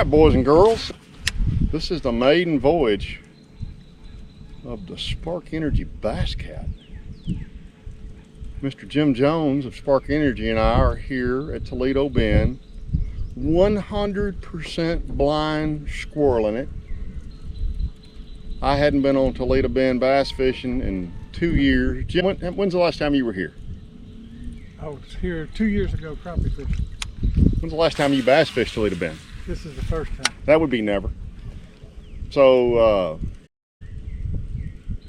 right, boys and girls, this is the maiden voyage of the Spark Energy Bass Cat. Mr. Jim Jones of Spark Energy and I are here at Toledo Bend, 100% blind squirreling it. I hadn't been on Toledo Bend bass fishing in 2 years. Jim, when's the last time you were here? I was here 2 years ago crappie fishing. When's the last time you bass fished Toledo Bend? This is the first time. That would be never. So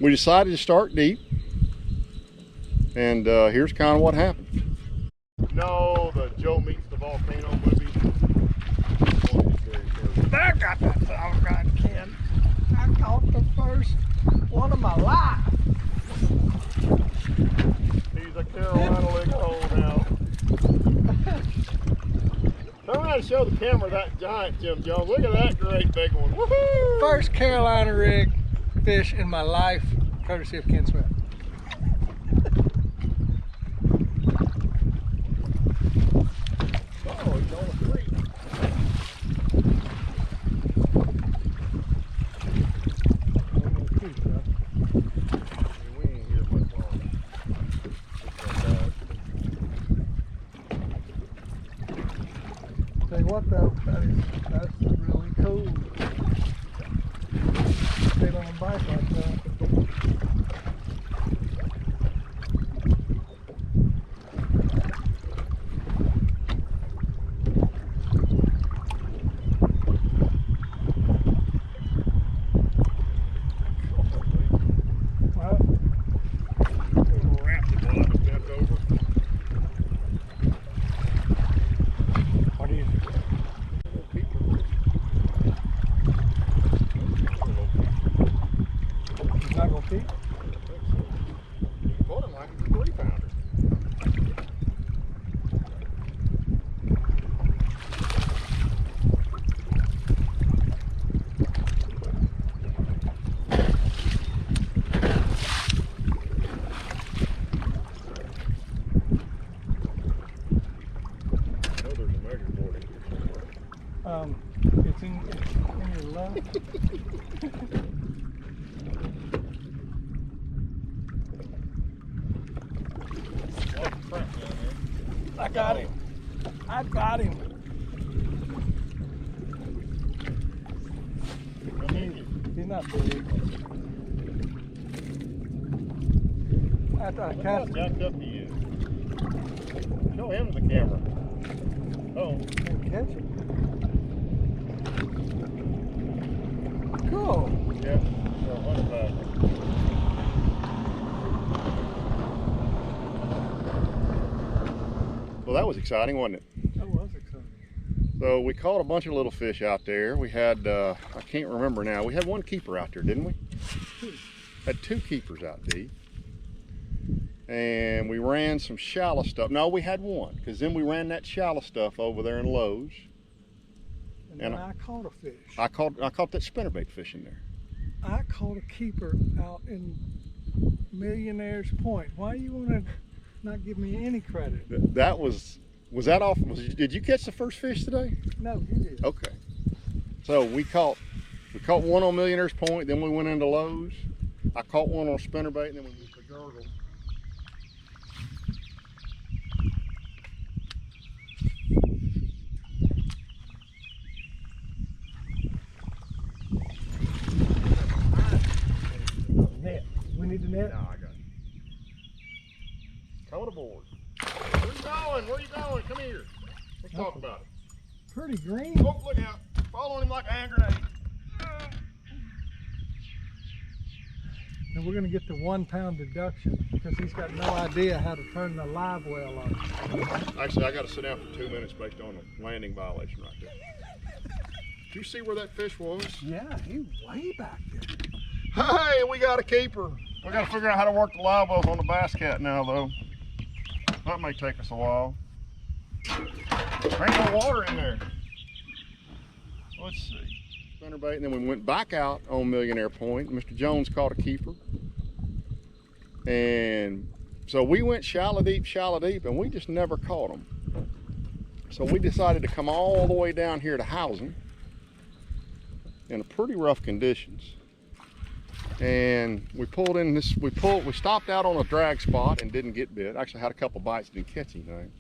we decided to start deep, and here's kind of what happened. No, the Joe Meets the Volcano movie. I got that doggone Ken. I caught the first one of my life. He's a Carolina leg hole now. Turn around and show the camera that giant, Jim Jones. Look at that great big one. Woohoo! First Carolina rig fish in my life, courtesy of Ken Smith. Oh, he's on a creek. We ain't here much longer. Tell you what though, that's really cool. Stayed on a bike like that. It's in your left. I got him. I got him. He's not big. I thought I cast him. Jacked up to you. Show him the camera. Oh. Can't catch him. Cool. Yep. So what about? Well, that was exciting, wasn't it? That was exciting. So we caught a bunch of little fish out there. We had, I can't remember now, we had one keeper out there, didn't we? Had two keepers out deep. And we ran some shallow stuff. No, we had one, because then we ran that shallow stuff over there in Lowe's. And I caught a fish. I caught that spinnerbait fish in there. I caught a keeper out in Millionaire's Point. Why do you want to not give me any credit? That was that off? Did you catch the first fish today? No, you did. Okay. So we caught one on Millionaire's Point, then we went into Lowe's. I caught one on a spinnerbait, and then we used the gurgle. Net. We need the net? No, I got it. Coming aboard. Where you going? Where you going? Come here. Let's talk about it. Pretty green. Oh, look out. Following him like a hand grenade. And we're going to get the 1 pound deduction because he's got no idea how to turn the live well on. Actually, I got to sit down for 2 minutes based on a landing violation right there. Did you see where that fish was? Yeah, he's way back there. Hey, we got a keeper. We got to figure out how to work the live wells on the bass cat now, though. That may take us a while. There ain't no water in there. Let's see. Spinnerbait, and then we went back out on Millionaire Point. Mr. Jones caught a keeper. And so we went shallow deep, and we just never caught them. So we decided to come all the way down here to Housen in pretty rough conditions. And we pulled in this, we stopped out on a drag spot and didn't get bit. Actually had a couple bites, didn't catch anything.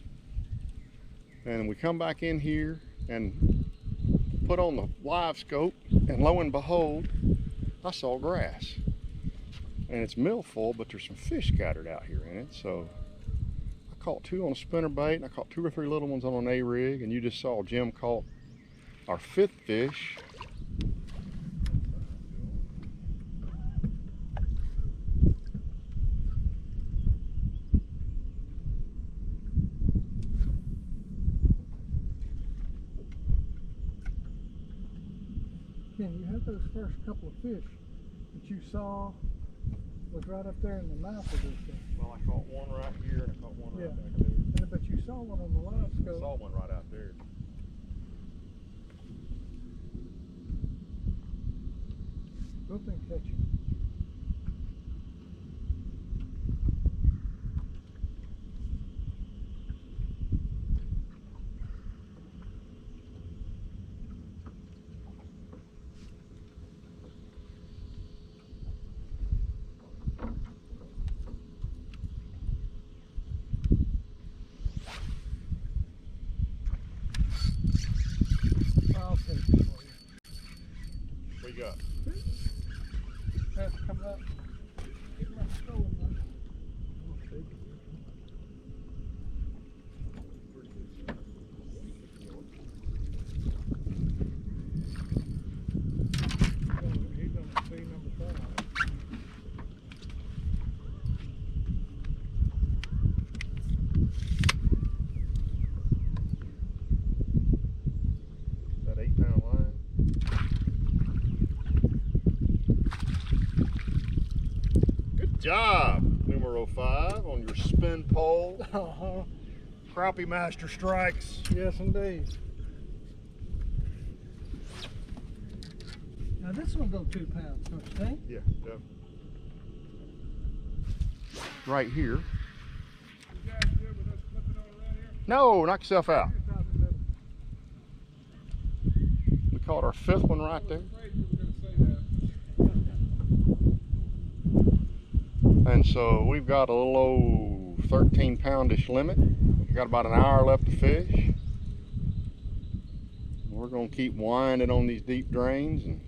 And we come back in here and put on the live scope, and lo and behold, I saw grass. And it's milfoil, but there's some fish scattered out here in it. So I caught 2 on a spinnerbait, and I caught 2 or 3 little ones on an A-rig, and you just saw Jim caught our 5th fish. Ken, you had those first couple of fish that you saw was right up there in the mouth of this thing. Well, I caught one right here, and I caught one right back there. But you saw one on the live scope. I saw one right out there. Go up there and catch it. I'll take it for you. What you got? That's coming up. Get my stolen one. He's on C number 5. That 8-pound line. Good job, numero 5 on your spin pole. Uh-huh. Crappie master strikes. Yes, indeed. Now this one go 2 pounds, don't you think? Yeah, definitely. Right here. You guys good with us flipping on around here? No, knock yourself out. Here's out in the middle. We caught our 5th one right there. Afraid you were gonna say that. And so we've got a little old 13-poundish limit. We've got about an hour left to fish. We're gonna keep winding on these deep drains, and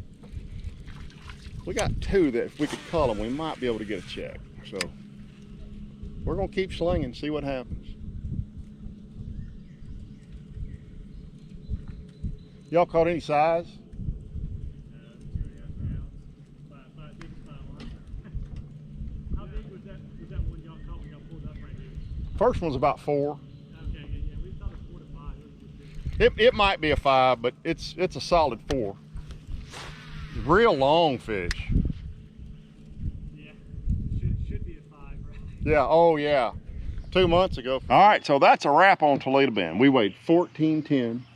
we got 2 that if we could cull them, we might be able to get a check. So we're gonna keep slinging, see what happens. Y'all caught any size? 2.5 pounds. How big was that one y'all caught when y'all pulled up right here? First one's about 4. Okay, yeah, we thought it was 4 to 5. It might be a 5, but it's a solid 4. Real long fish. Yeah, should be a 5, right? Yeah, oh yeah. 2 months ago. All right, so that's a wrap on Toledo Bend. We weighed 1410,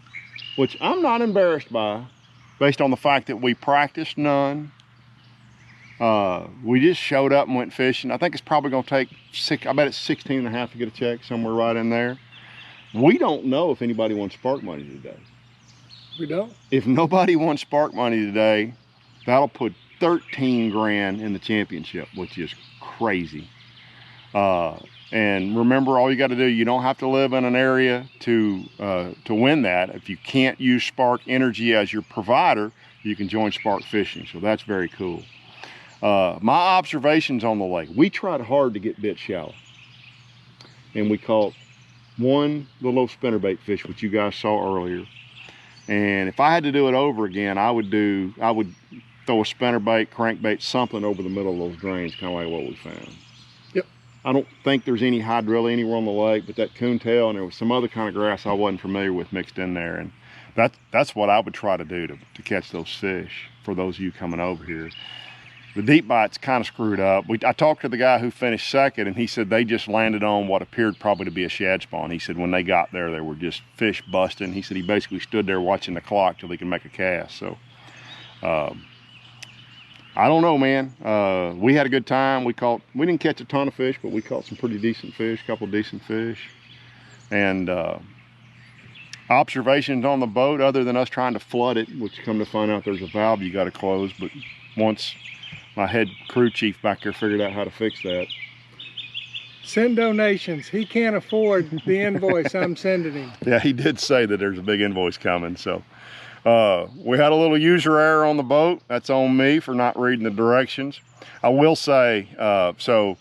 which I'm not embarrassed by, based on the fact that we practiced none. We just showed up and went fishing. I think it's probably gonna take I bet it's 16 and a half to get a check, somewhere right in there. We don't know if anybody won spark money today. We don't? If nobody won spark money today, that'll put 13 grand in the championship, which is crazy. And remember, all you got to do, you don't have to live in an area to win that. If you can't use Spark Energy as your provider, you can join Spark Fishing. So that's very cool. My observations on the lake, we tried hard to get bit shallow. And we caught one little old spinnerbait fish, which you guys saw earlier. And if I had to do it over again, I would throw a spinnerbait, crankbait, something over the middle of those drains, kind of like what we found. Yep. I don't think there's any hydrilla anywhere on the lake, but that coontail, and there was some other kind of grass I wasn't familiar with mixed in there. And that's what I would try to do to catch those fish for those of you coming over here. The deep bite's kind of screwed up. I talked to the guy who finished second, and he said they just landed on what appeared probably to be a shad spawn. He said when they got there, they were just fish busting. He said he basically stood there watching the clock till he could make a cast. So I don't know, man. We had a good time. We didn't catch a ton of fish, but we caught some pretty decent fish, a couple decent fish. And observations on the boat other than us trying to flood it, which come to find out there's a valve you got to close. But once my head crew chief back there figured out how to fix that. Send donations. He can't afford the invoice I'm sending him. Yeah, he did say that there's a big invoice coming. So we had a little user error on the boat. That's on me for not reading the directions. I will say, so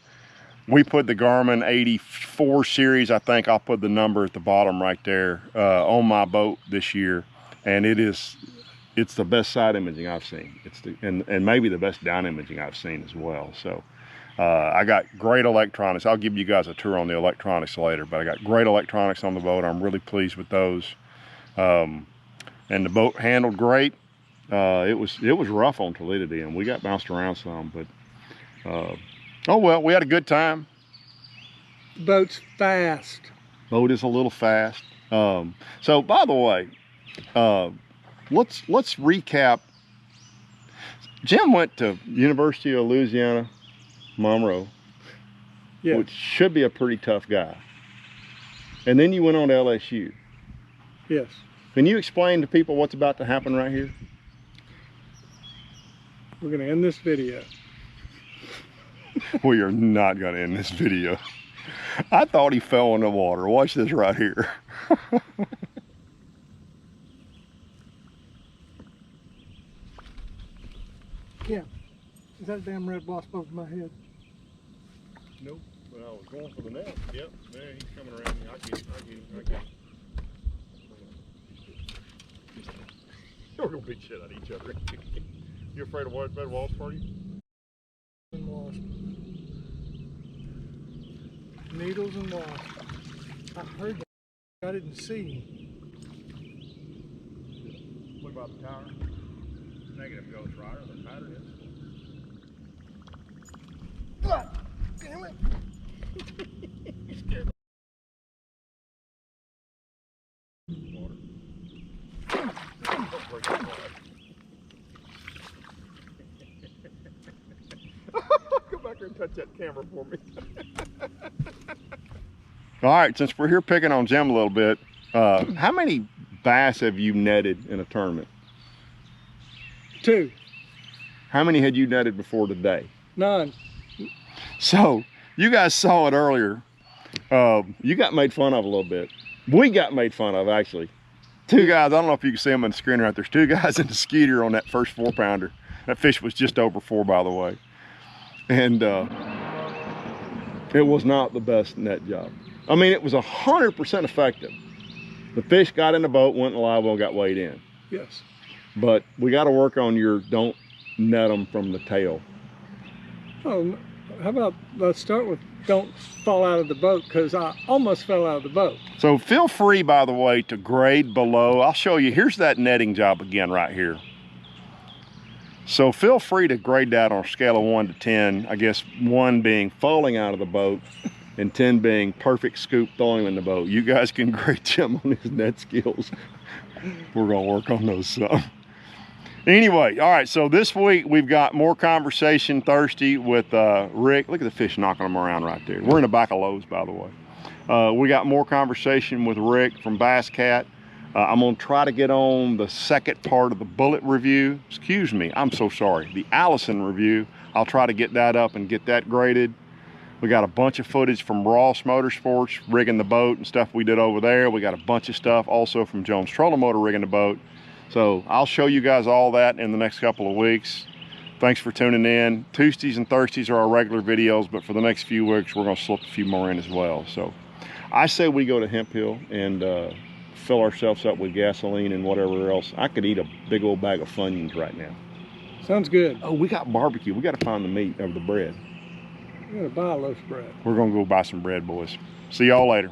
we put the Garmin 84 series, I think I'll put the number at the bottom right there, on my boat this year. And it's the best side imaging I've seen. And maybe the best down imaging I've seen as well. So I got great electronics. I'll give you guys a tour on the electronics later, but I got great electronics on the boat. I'm really pleased with those. And the boat handled great. It was rough on Toledo Bend. We got bounced around some, but oh well, we had a good time. The boat's fast. Boat is a little fast. So by the way, let's recap. Jim went to University of Louisiana Monroe, Yes. which should be a pretty tough guy. And then you went on to LSU. Yes. Can you explain to people what's about to happen right here? We're going to end this video. We are not going to end this video. I thought he fell in the water. Watch this right here. Yeah. Is that damn red wasp over my head? Nope. Well, I was going for the net. Yep. There, he's coming around. I get him. We're going to beat shit out of each other. You afraid of red wasps, are you? And wasp. Needles and wasp. I heard that. I didn't see. What about the tower? Negative Ghost Rider. The pattern is. God damn it. Water. Come back here and touch that camera for me. All right, since we're here picking on Jim a little bit, how many bass have you netted in a tournament? 2. How many had you netted before today? None. So, you guys saw it earlier. You got made fun of a little bit. We got made fun of, actually. 2 guys, I don't know if you can see them on the screen right there. There's 2 guys in the skeeter on that first 4-pounder. That fish was just over 4, by the way. And it was not the best net job. I mean, it was 100% effective. The fish got in the boat, went in the live well, got weighed in. Yes. But we got to work on your don't net them from the tail. Oh, how about let's start with don't fall out of the boat, because I almost fell out of the boat. So feel free, by the way, to grade below. I'll show you. Here's that netting job again right here. So feel free to grade that on a scale of 1 to 10. I guess 1 being falling out of the boat and 10 being perfect scoop throwing him in the boat. You guys can grade Jim on his net skills. We're gonna work on those some. Anyway, all right, so this week we've got more conversation Thursday with Rick. Look at the fish knocking them around right there. We're in the back of Lowe's, by the way. We got more conversation with Rick from Bass Cat. I'm gonna try to get on the second part of the Bullet review. Excuse me, I'm so sorry. The Allison review. I'll try to get that up and get that graded. We got a bunch of footage from Ross Motorsports rigging the boat and stuff we did over there. We got a bunch of stuff also from Jones Trolling Motor rigging the boat. So I'll show you guys all that in the next couple of weeks. Thanks for tuning in. Tuesdays and Thursdays are our regular videos, but for the next few weeks, we're gonna slip a few more in as well. So I say we go to Hemp Hill and fill ourselves up with gasoline and whatever else. I could eat a big old bag of Funyuns right now. Sounds good. Oh, we got barbecue. We gotta find the meat of the bread. I'm gonna buy a loaf of bread. We're gonna go buy some bread, boys. See y'all later.